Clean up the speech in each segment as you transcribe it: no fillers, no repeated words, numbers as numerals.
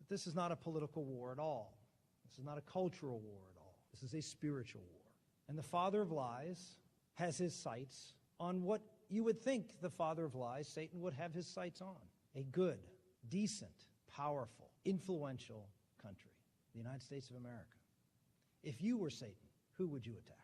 But this is not a political war at all. This is not a cultural war at all. This is a spiritual war. And the father of lies has his sights on what you would think the father of lies, Satan, would have his sights on. A good, decent, powerful, influential country, the United States of America. If you were Satan, who would you attack?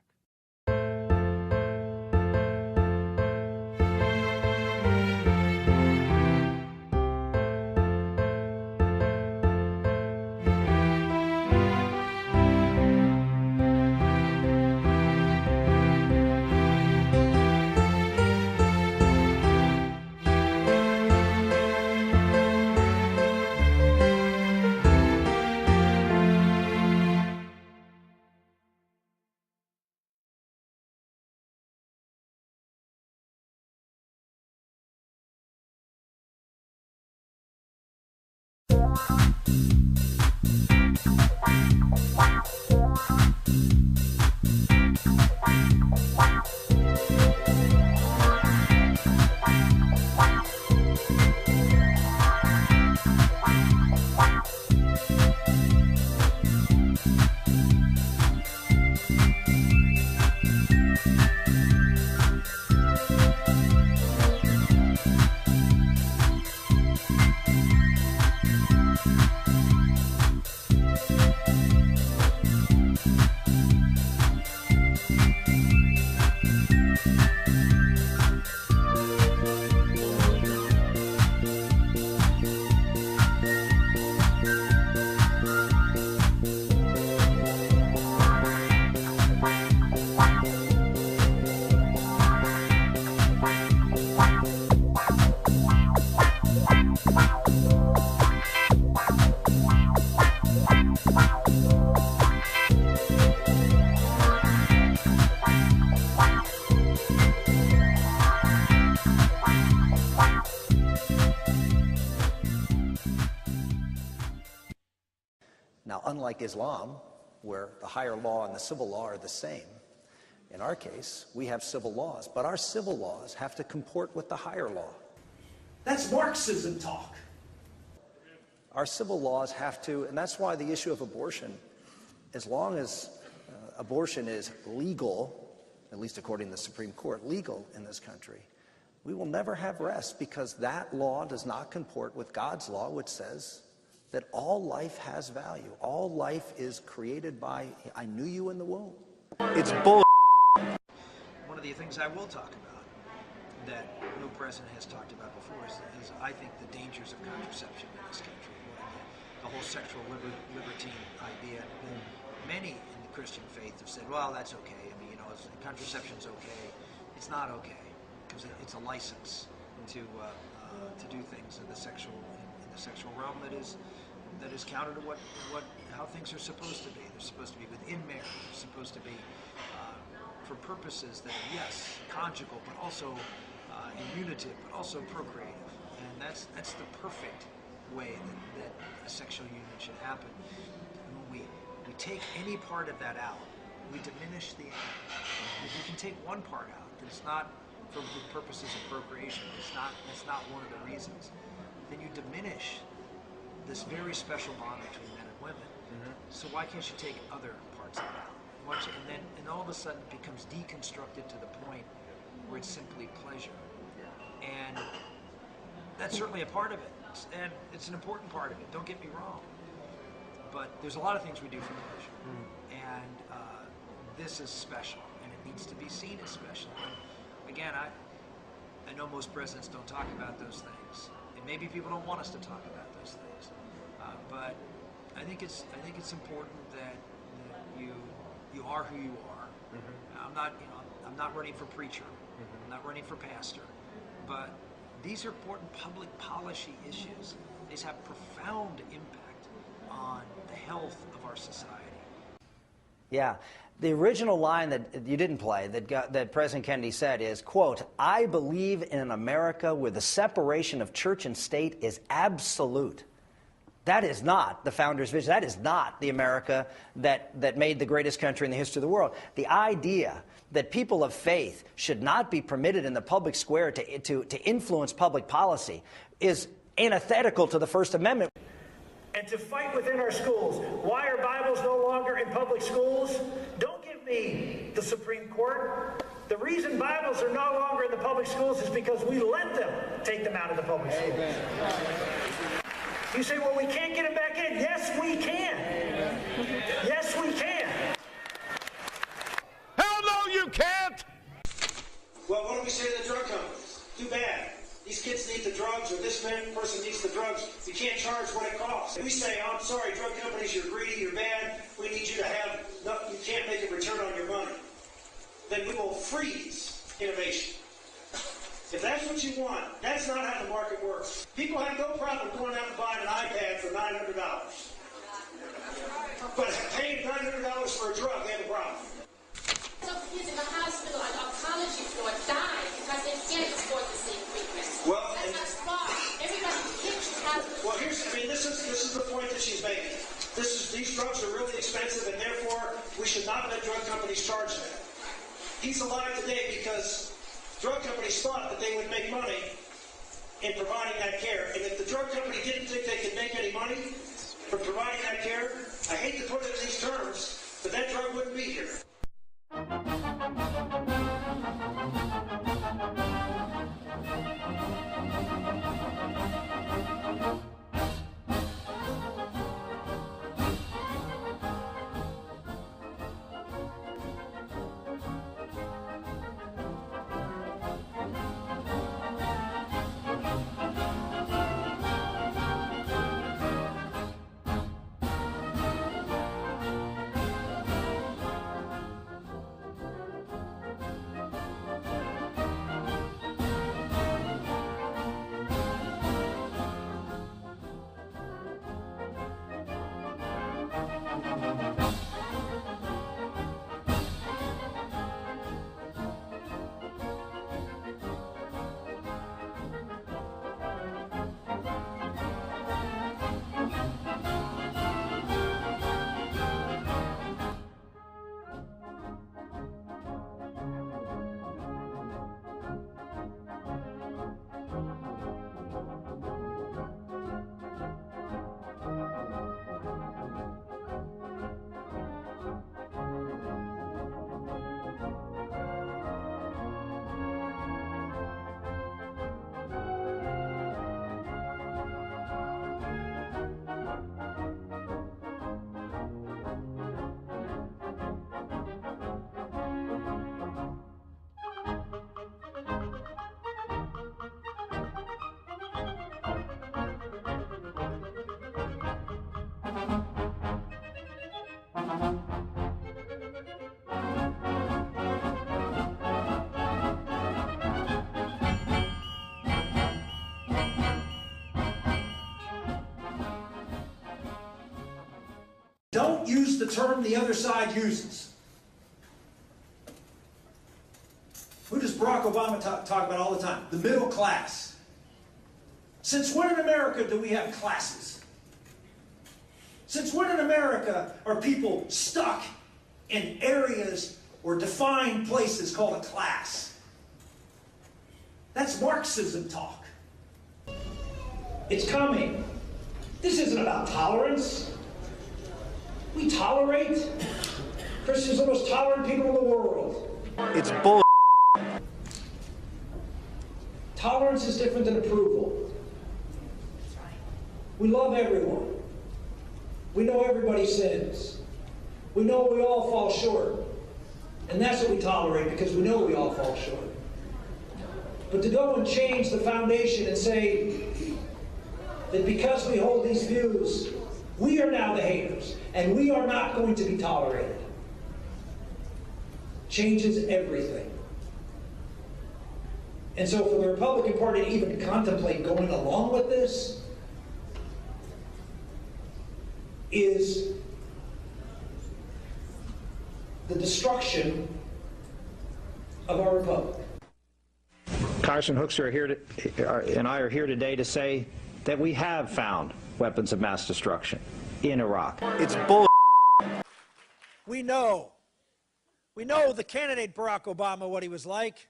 Now, unlike Islam, where the higher law and the civil law are the same, in our case, we have civil laws, but our civil laws have to comport with the higher law. That's Marxism talk. Our civil laws have to, and that's why the issue of abortion, as long as abortion is legal, at least according to the Supreme Court, legal in this country, we will never have rest, because that law does not comport with God's law, which says that all life has value. All life is created by, I knew you in the womb. It's bull. One of the things I will talk about that no president has talked about before is I think the dangers of contraception in this country. The whole sexual libertine idea. And many in the Christian faith have said, well, that's okay. I mean, you know, contraception's okay. It's not okay, because it's a license to do things in the sexual realm that is counter to how things are supposed to be. They're supposed to be within marriage. They're supposed to be for purposes that are, yes, conjugal, but also immunitive, but also procreative. And that's the perfect way that a sexual union should happen. And when we take any part of that out, we diminish the end. If you can take one part out, that it's not for the purposes of procreation, that's not one of the reasons, then you diminish this very special bond between men and women. Mm-hmm. So why can't you take other parts of it out? And all of a sudden it becomes deconstructed to the point where it's simply pleasure. And that's certainly a part of it. And it's an important part of it, don't get me wrong. But there's a lot of things we do for pleasure. Mm-hmm. And this is special, and it needs to be seen as special. And again, I know most presidents don't talk about those things. And maybe people don't want us to talk about those things. But I think it's important that you are who you are. Mm-hmm. I'm not running for preacher. Mm-hmm. I'm not running for pastor. But these are important public policy issues. These have profound impact on the health of our society. Yeah. The original line that you didn't play, that President Kennedy said is, quote, "I believe in an America where the separation of church and state is absolute." That is not the founder's vision. That is not the America that made the greatest country in the history of the world. The idea that people of faith should not be permitted in the public square to influence public policy is antithetical to the First Amendment. and to fight within our schools. Why are Bibles no longer in public schools? Don't give me the Supreme Court. The reason Bibles are no longer in the public schools is because we let them take them out of the public schools. You say, well, we can't get them back in. Yes, we can. Yes, we can. Hell no, you can't! Well, what do we say to the drug companies? Too bad. These kids need the drugs, or this person needs the drugs. You can't charge what it costs. And we say, oh, I'm sorry, drug companies, you're greedy, you're bad. We need you to have, no, you can't make a return on your money. Then we will freeze innovation. If that's what you want, that's not how the market works. People have no problem going out and buying an iPad for $900. But paying $900 for a drug, they have a problem. Some kids in the hospital and oncology floor die because they can't afford the same treatment. Well, that's not smart. Everybody kids have. Well, this is the point that she's making. These drugs are really expensive, and therefore we should not let drug companies charge that. He's alive today because drug companies thought that they would make money in providing that care. And if the drug company didn't think they could make any money from providing that care, I hate to put it in these terms, but that drug wouldn't be here. Don't use the term the other side uses. Who does Barack Obama talk about all the time? The middle class. Since when in America do we have classes? Since when in America are people stuck in areas or defined places called a class? That's Marxism talk. It's coming. This isn't about tolerance. We tolerate. Christians are the most tolerant people in the world. It's bull. Tolerance is different than approval. We love everyone. We know everybody sins. We know we all fall short. And that's what we tolerate, because we know we all fall short. But to go and change the foundation and say that because we hold these views, we are now the haters, and we are not going to be tolerated, changes everything. And so for the Republican Party to even contemplate going along with this is the destruction of our republic. Congressman Hoekstra and I are here today to say that we have found weapons of mass destruction in Iraq. It's bull. We know the candidate Barack Obama, what he was like.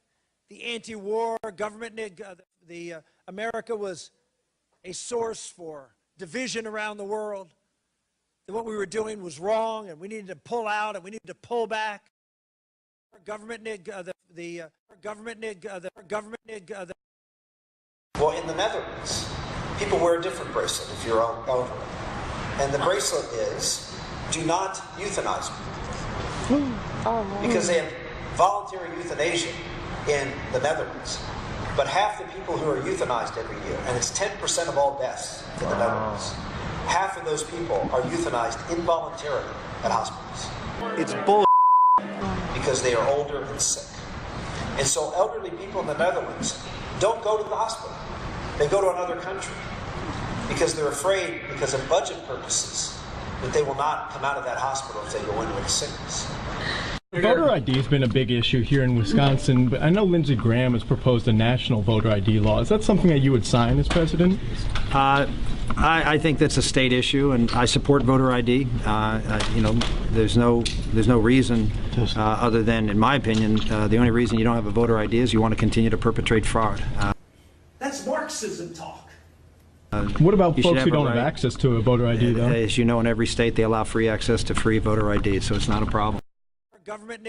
The anti-war government, America was a source for division around the world, that what we were doing was wrong and we needed to pull out and we needed to pull back. Our government Well, in the Netherlands, people wear a different bracelet if you're elderly. And the bracelet is, do not euthanize me. Because they have voluntary euthanasia in the Netherlands. But half the people who are euthanized every year, and it's 10% of all deaths in the Netherlands, half of those people are euthanized involuntarily at hospitals. It's bull because they are older and sick. And so elderly people in the Netherlands don't go to the hospital. They go to another country because they're afraid, because of budget purposes, that they will not come out of that hospital if they go in with a sickness. Voter ID has been a big issue here in Wisconsin, but I know Lindsey Graham has proposed a national voter ID law. Is that something that you would sign as president? I think that's a state issue, and I support voter ID. You know, there's no reason other than, in my opinion, the only reason you don't have a voter ID is you want to continue to perpetrate fraud. That's Marxism talk. What about folks who don't have access to a voter ID, though? As you know, in every state they allow free access to free voter ID, so it's not a problem. Government